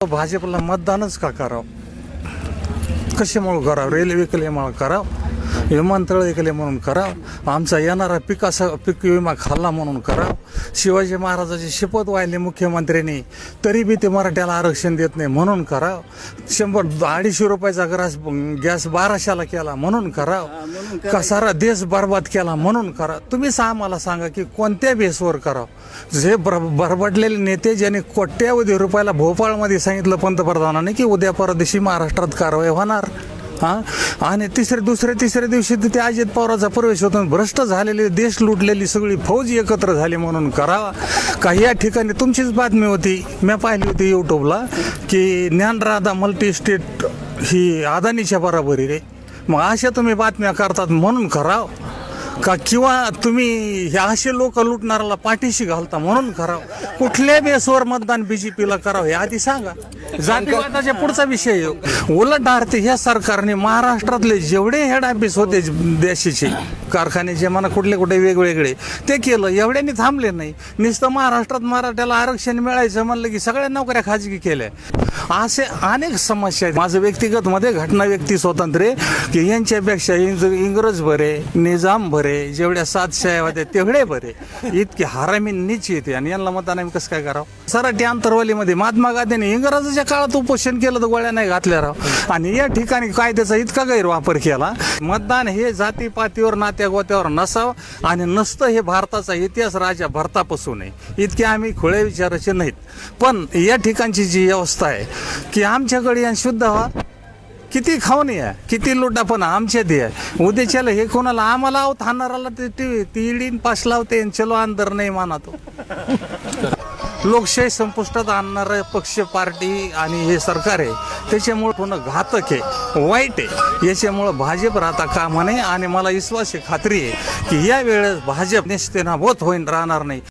भाजपला मतदानच का करावं? कशामुळे करावं? रेल्वे केल्यामुळे करावं, विमानतळ केले म्हणून करावं, आमचा येणारा पीक विमा खाल्ला म्हणून करावं, शिवाजी महाराजाची शपथ वाहिली मुख्यमंत्र्यांनी तरी बी ते मराठ्याला आरक्षण देत नाही म्हणून करावं, 100-250 रुपयाचा गॅस 1200ला केला म्हणून करावं, का सारा देश बर्बाद केला म्हणून करा. तुम्हीच आम्हाला सांगा की कोणत्या बेसवर करावं? जे बरबडलेले नेते ज्यांनी कोट्यावधी रुपयाला भोपाळमध्ये सांगितलं पंतप्रधानांनी की उद्या परदेशी महाराष्ट्रात कारवाई होणार, आणि तिसऱ्या दिवशी ते अजित पवारांचा प्रवेश होतो. भ्रष्ट झालेले, देश लुटलेली सगळी फौज एकत्र झाली म्हणून करावा. का या ठिकाणी तुमचीच बातमी होती, मी पाहिली होती यूट्यूबला, की ज्ञानराधा मल्टी स्टेट ही अदानीच्या बरोबरी रे. मग अशा तुम्ही बातम्या करतात म्हणून करावं का? किंवा तुम्ही हे असे लोक लुटणाऱ्याला पाठीशी घालता म्हणून करावं? कुठल्या बेसवर मतदान बीजेपीला करावं हे आधी सांगा. जातीवादाच्या पुढचा विषय. उलट अर्थ ह्या सरकारने महाराष्ट्रातले जेवढे हेड ऑफिस होते देशाचे कारखाने, जे म्हणा कुठले वेगवेगळे, ते केलं. एवढ्यांनी थांबले नाही. नुसतं महाराष्ट्रात मराठ्याला आरक्षण मिळायचं म्हणलं की सगळ्या नोकऱ्या खाजगी केल्या. असे अनेक समस्या आहेत. माझं व्यक्तिगत मध्ये घटना व्यक्ती स्वातंत्र्य की यांच्यापेक्षा इंग्रज बरे, निजाम बरे, जेवढ्या सातशाह्या होत्या तेवढे बरे. इतके हरामी नीच येते आणि यांना मतदान कसं काय करावं? सराठी आंतरवालीमध्ये महात्मा गांधींनी इंग्रजाच्या काळात उपोषण केलं तर गोळ्या नाही घातल्या राव. आणि या ठिकाणी कायद्याचा इतका गैरवापर केला. मतदान हे जातीपातीवर, नात्या गोत्यावर नसावं, आणि नसतं हे भारताचा इतिहास राजा भरतापासून आहे. इतके आम्ही खुळे विचाराचे नाहीत. पण या ठिकाणची जी व्यवस्था आहे की आमच्याकडे शुद्ध व्हा, किती खाऊन या, किती लुटा, पण आमच्यात या. उद्याच्याला हे कोणाला आम्हाला आहोत हाणाराला ती इडीन पास लावते, चलो अंदर नाही माना तो. लोकशाही संपुष्टात आणणारं पक्ष, पार्टी आणि हे सरकार आहे, त्याच्यामुळे पुन्हा घातक आहे, वाईट आहे. याच्यामुळं भाजप राहता कामा नये. आणि मला विश्वास आहे, खात्री आहे की या वेळेस भाजप निश्चित नाबूद होईन, राहणार नाही.